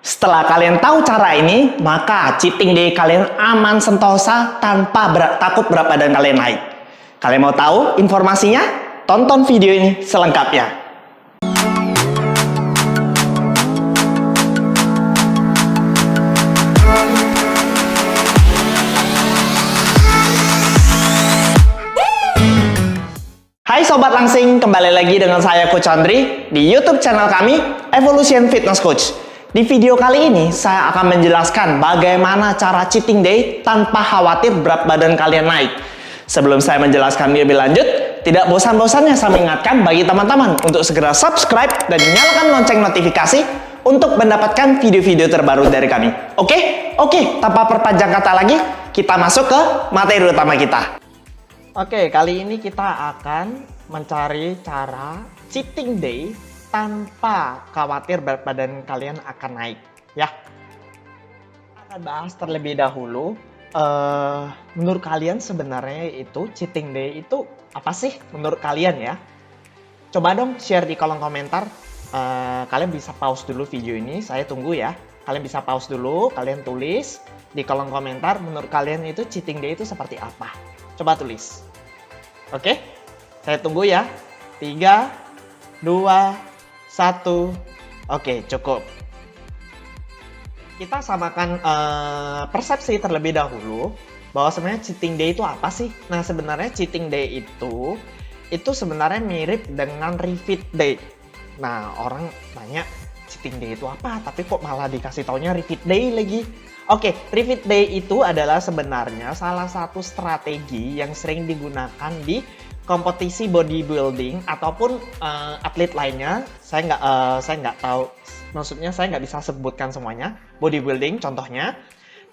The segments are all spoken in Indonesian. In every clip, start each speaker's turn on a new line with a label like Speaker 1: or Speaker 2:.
Speaker 1: Setelah kalian tahu cara ini, maka cheating day kalian aman sentosa tanpa takut berat badan kalian naik. Kalian mau tahu informasinya? Tonton video ini selengkapnya. Hai Sobat Langsing, kembali lagi dengan saya Coach Andri di YouTube channel kami, Evolution Fitness Coach. Di video kali ini, saya akan menjelaskan bagaimana cara cheating day tanpa khawatir berat badan kalian naik. Sebelum saya menjelaskan lebih lanjut, tidak bosan-bosannya saya mengingatkan bagi teman-teman untuk segera subscribe dan nyalakan lonceng notifikasi untuk mendapatkan video-video terbaru dari kami. Oke, tanpa perpanjang kata lagi, kita masuk ke materi utama kita. Oke, kali ini kita akan mencari cara cheating day tanpa khawatir berat badan kalian akan naik, ya. Kita bahas terlebih dahulu, menurut kalian sebenarnya itu cheating day itu apa sih menurut kalian ya? Coba dong share di kolom komentar. Kalian bisa pause dulu video ini, saya tunggu ya. Kalian bisa pause dulu, kalian tulis di kolom komentar menurut kalian itu cheating day itu seperti apa. Coba tulis. Oke, saya tunggu ya. 3, 2, 1. Oke, cukup. Kita samakan persepsi terlebih dahulu bahwa sebenarnya cheating day itu apa sih? Nah, sebenarnya cheating day itu sebenarnya mirip dengan refeed day. Nah, orang tanya cheating day itu apa? Tapi kok malah dikasih taunya refeed day lagi? Oke, refeed day itu adalah sebenarnya salah satu strategi yang sering digunakan di kompetisi bodybuilding ataupun atlet lainnya. Saya nggak tahu, maksudnya saya nggak bisa sebutkan semuanya. Bodybuilding contohnya,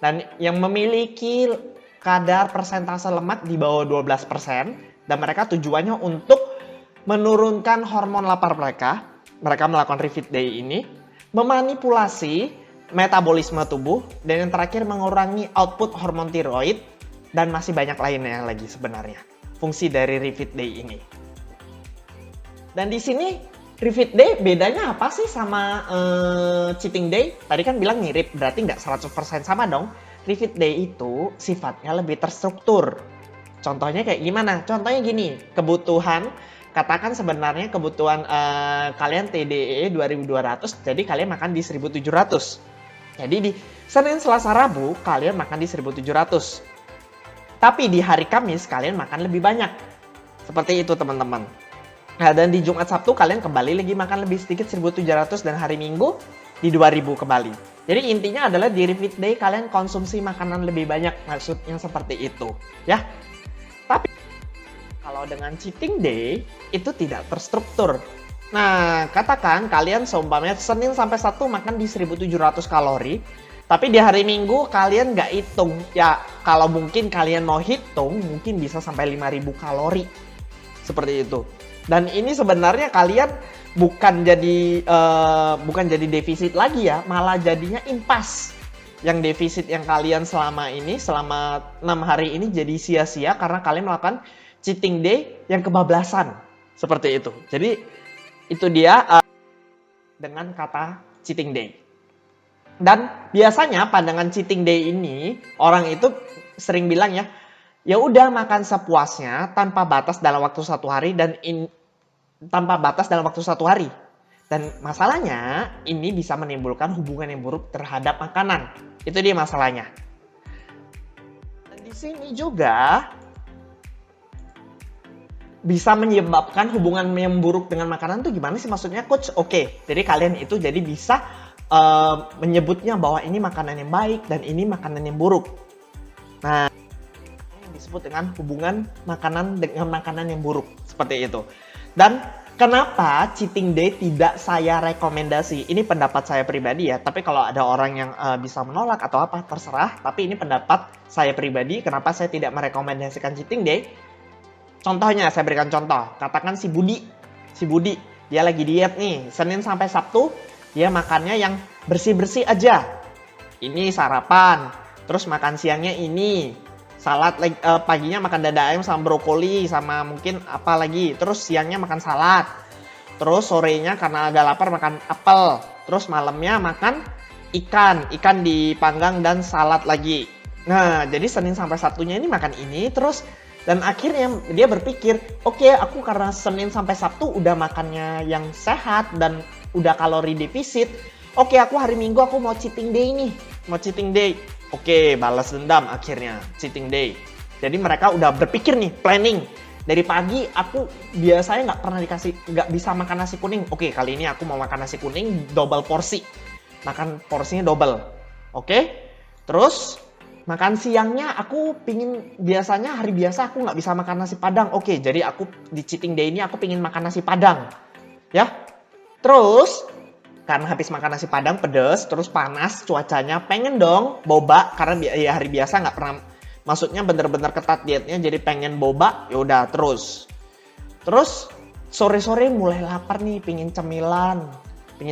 Speaker 1: dan yang memiliki kadar persentase lemak di bawah 12%, dan mereka tujuannya untuk menurunkan hormon lapar mereka. Mereka melakukan refeed day ini, memanipulasi metabolisme tubuh, dan yang terakhir mengurangi output hormon tiroid, dan masih banyak lainnya lagi sebenarnya fungsi dari refeed day ini. Dan di sini refeed day bedanya apa sih sama cheating day? Tadi kan bilang mirip, berarti nggak 100% sama dong. Refeed day itu sifatnya lebih terstruktur. Contohnya kayak gimana? Contohnya gini, kebutuhan, katakan sebenarnya kebutuhan kalian TDE 2200, jadi kalian makan di 1700. Jadi di Senin, Selasa, Rabu kalian makan di 1700. Tapi di hari Kamis kalian makan lebih banyak. Seperti itu teman-teman. Nah, dan di Jumat, Sabtu kalian kembali lagi makan lebih sedikit 1700, dan hari Minggu di 2000 kembali. Jadi intinya adalah di refeed day kalian konsumsi makanan lebih banyak, maksudnya seperti itu, ya. Tapi kalau dengan cheating day itu tidak terstruktur. Nah, katakan kalian seumpamanya Senin sampai Sabtu makan di 1700 kalori, tapi di hari Minggu kalian nggak hitung. Ya, kalau mungkin kalian mau hitung, mungkin bisa sampai 5000 kalori. Seperti itu. Dan ini sebenarnya kalian bukan jadi defisit lagi ya, malah jadinya impas. Yang defisit yang kalian selama 6 hari ini jadi sia-sia karena kalian melakukan cheating day yang kebablasan. Seperti itu. Jadi itu dia dengan kata cheating day. Dan biasanya pandangan cheating day ini orang itu sering bilang ya udah makan sepuasnya tanpa batas dalam waktu 1 hari tanpa batas dalam waktu 1 hari. Dan masalahnya ini bisa menimbulkan hubungan yang buruk terhadap makanan. Itu dia masalahnya. Dan di sini juga bisa menyebabkan hubungan yang buruk dengan makanan tuh gimana sih maksudnya coach? Oke, jadi kalian itu jadi bisa menyebutnya bahwa ini makanan yang baik dan ini makanan yang buruk. Nah, ini disebut dengan hubungan makanan dengan makanan yang buruk, seperti itu. Dan kenapa cheating day tidak saya rekomendasi? Ini pendapat saya pribadi ya, tapi kalau ada orang yang bisa menolak atau apa terserah, tapi ini pendapat saya pribadi kenapa saya tidak merekomendasikan cheating day. Contohnya, saya berikan contoh. Katakan si Budi, dia lagi diet nih, Senin sampai Sabtu, dia makannya yang bersih-bersih aja. Ini sarapan, terus makan siangnya ini, salad, paginya makan dada ayam sama brokoli, sama mungkin apa lagi, terus siangnya makan salad. Terus sorenya karena agak lapar makan apel. Terus malamnya makan ikan dipanggang dan salad lagi. Nah, jadi Senin sampai Sabtunya ini makan ini terus, dan akhirnya dia berpikir, oke, aku karena Senin sampai Sabtu udah makannya yang sehat dan udah kalori defisit. Oke, aku hari Minggu aku mau cheating day nih. Mau cheating day. Oke, balas dendam akhirnya cheating day. Jadi mereka udah berpikir nih, planning. Dari pagi aku biasanya nggak bisa makan nasi kuning. Oke, kali ini aku mau makan nasi kuning double porsi. Makan porsinya double. Oke. Terus makan siangnya aku pingin, biasanya hari biasa aku nggak bisa makan nasi padang. Oke, jadi aku di cheating day ini aku pingin makan nasi padang. Ya. Terus karena habis makan nasi padang pedes, terus panas cuacanya, pengen dong boba karena ya hari biasa nggak pernah, maksudnya bener-bener ketat dietnya, jadi pengen boba, yaudah terus sore-sore mulai lapar nih, pingin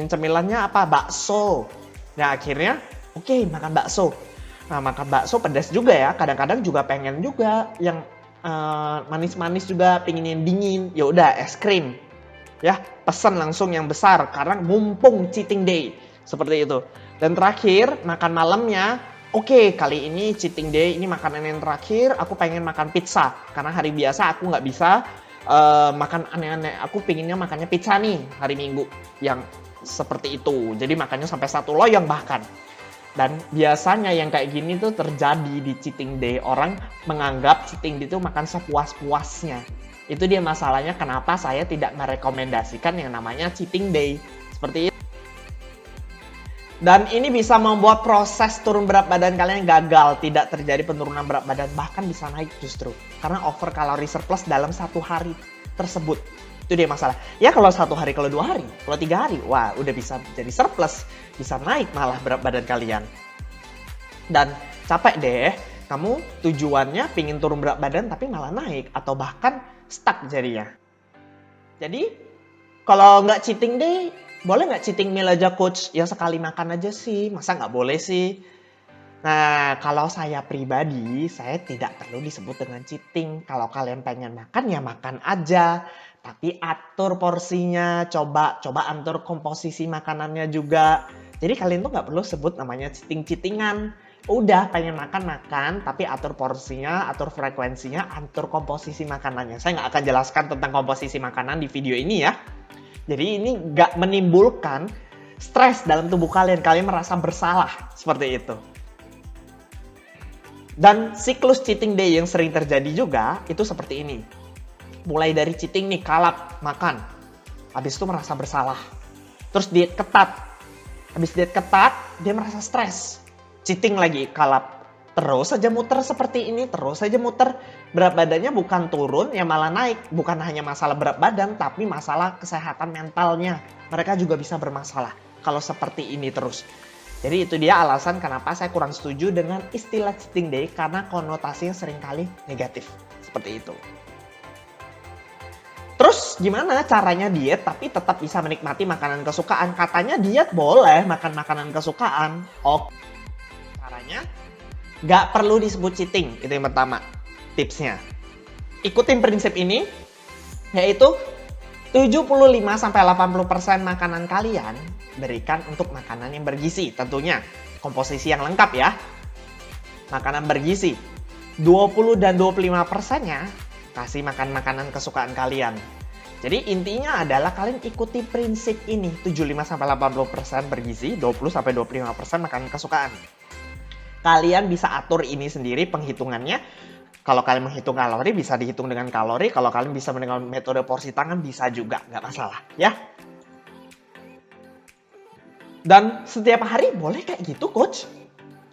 Speaker 1: cemilannya apa? Bakso. Nah akhirnya oke, makan bakso. Nah makan bakso pedas juga ya, kadang-kadang juga pengen juga yang manis-manis juga, pingin yang dingin, yaudah es krim. Ya, pesan langsung yang besar karena mumpung cheating day seperti itu. Dan terakhir makan malamnya, oke, kali ini cheating day, ini makanan yang terakhir, aku pengen makan pizza karena hari biasa aku nggak bisa makan aneh-aneh. Aku pinginnya makannya pizza nih hari Minggu yang seperti itu. Jadi makannya sampai 1 loyang bahkan. Dan biasanya yang kayak gini tuh terjadi di cheating day. Orang menganggap cheating day itu makan sepuas-puasnya. Itu dia masalahnya kenapa saya tidak merekomendasikan yang namanya cheating day. Seperti itu. Dan ini bisa membuat proses turun berat badan kalian gagal. Tidak terjadi penurunan berat badan. Bahkan bisa naik justru. Karena over kalori surplus dalam 1 hari tersebut. Itu dia masalah. Ya kalau 1 hari, kalau 2 hari, kalau 3 hari. Wah udah bisa jadi surplus. Bisa naik malah berat badan kalian. Dan capek deh. Kamu tujuannya pingin turun berat badan tapi malah naik. Atau bahkan stuck jadinya. Jadi kalau nggak cheating day, boleh nggak cheating meal aja coach? Ya sekali makan aja sih, masa nggak boleh sih? Nah kalau saya pribadi, saya tidak perlu disebut dengan cheating. Kalau kalian pengen makan ya makan aja, tapi atur porsinya, coba atur komposisi makanannya juga. Jadi kalian tuh nggak perlu sebut namanya cheating-cheatingan. Udah pengen makan, tapi atur porsinya, atur frekuensinya, atur komposisi makanannya. Saya nggak akan jelaskan tentang komposisi makanan di video ini ya. Jadi ini nggak menimbulkan stres dalam tubuh kalian. Kalian merasa bersalah seperti itu. Dan siklus cheating day yang sering terjadi juga itu seperti ini. Mulai dari cheating nih, kalap, makan. Habis itu merasa bersalah. Terus diet ketat. Habis diet ketat, dia merasa stres. Cheating lagi, kalap. Terus saja muter seperti ini, terus saja muter. Berat badannya bukan turun, ya malah naik. Bukan hanya masalah berat badan, tapi masalah kesehatan mentalnya. Mereka juga bisa bermasalah kalau seperti ini terus. Jadi itu dia alasan kenapa saya kurang setuju dengan istilah cheating day, karena konotasinya seringkali negatif. Seperti itu. Terus gimana caranya diet tapi tetap bisa menikmati makanan kesukaan? Katanya diet boleh makan makanan kesukaan. Oke. Caranya nggak perlu disebut cheating, itu yang pertama tipsnya. Ikutin prinsip ini, yaitu 75-80% makanan kalian berikan untuk makanan yang bergizi. Tentunya komposisi yang lengkap ya. Makanan bergizi. 20 dan 25%-nya kasih makan makanan kesukaan kalian. Jadi intinya adalah kalian ikuti prinsip ini, 75-80% bergizi, 20-25% makanan kesukaan. Kalian bisa atur ini sendiri penghitungannya. Kalau kalian menghitung kalori bisa dihitung dengan kalori. Kalau kalian bisa dengan metode porsi tangan bisa juga, nggak masalah ya. Dan setiap hari boleh kayak gitu coach?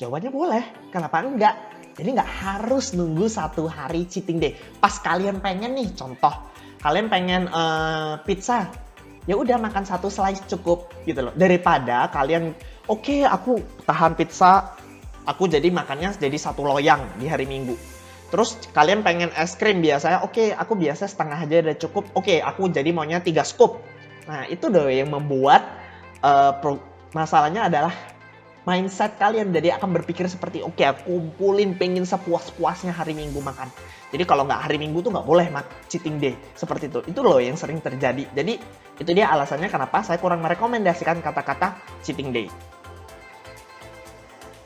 Speaker 1: Jawabannya boleh, kenapa enggak? Jadi nggak harus nunggu 1 hari cheating day. Pas kalian pengen nih, contoh kalian pengen pizza, ya udah makan 1 slice cukup gitu loh. Daripada kalian oke, aku tahan pizza, aku jadi makannya jadi 1 loyang di hari Minggu. Terus kalian pengen es krim biasanya, oke, aku biasa setengah aja udah cukup. Oke, aku jadi maunya 3 scoop. Nah itu dong yang membuat masalahnya adalah mindset kalian. Jadi akan berpikir seperti, oke, aku kumpulin pengen sepuas-puasnya hari Minggu makan. Jadi kalau nggak hari Minggu tuh nggak boleh cheating day. Seperti itu. Itu loh yang sering terjadi. Jadi itu dia alasannya kenapa saya kurang merekomendasikan kata-kata cheating day.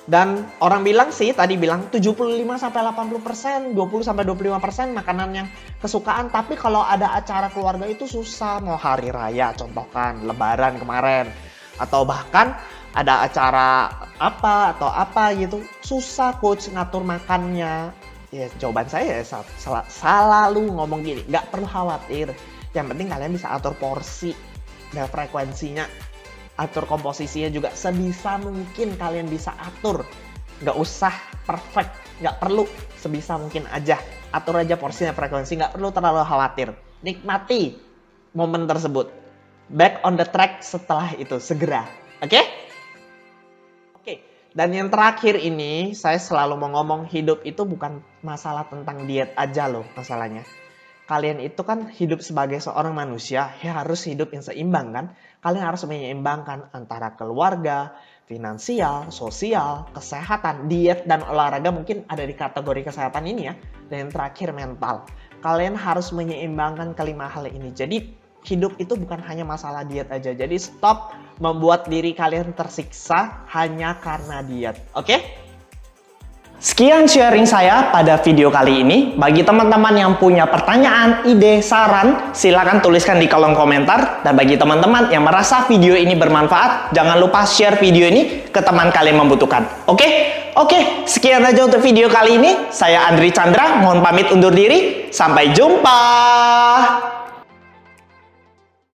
Speaker 1: Dan orang bilang sih, tadi bilang 75-80%, 20-25% makanan yang kesukaan. Tapi kalau ada acara keluarga itu susah. Mau hari raya, contohkan lebaran kemarin. Atau bahkan ada acara apa atau apa gitu. Susah coach ngatur makannya. Ya jawaban saya ya selalu ngomong gini, nggak perlu khawatir. Yang penting kalian bisa atur porsi dan frekuensinya. Atur komposisinya juga sebisa mungkin kalian bisa atur. Nggak usah perfect, nggak perlu, sebisa mungkin aja. Atur aja porsinya, frekuensi, nggak perlu terlalu khawatir. Nikmati momen tersebut. Back on the track setelah itu, segera. Oke? Oke, dan yang terakhir ini, saya selalu mau ngomong hidup itu bukan masalah tentang diet aja loh masalahnya. Kalian itu kan hidup sebagai seorang manusia, ya harus hidup yang seimbang kan? Kalian harus menyeimbangkan antara keluarga, finansial, sosial, kesehatan, diet, dan olahraga mungkin ada di kategori kesehatan ini ya. Dan yang terakhir mental. Kalian harus menyeimbangkan kelima hal ini. Jadi hidup itu bukan hanya masalah diet aja. Jadi stop membuat diri kalian tersiksa hanya karena diet. Oke?
Speaker 2: Sekian sharing saya pada video kali ini. Bagi teman-teman yang punya pertanyaan, ide, saran, silakan tuliskan di kolom komentar. Dan bagi teman-teman yang merasa video ini bermanfaat, jangan lupa share video ini ke teman kalian membutuhkan. Oke, sekian aja untuk video kali ini. Saya Andri Chandra, mohon pamit undur diri. Sampai jumpa.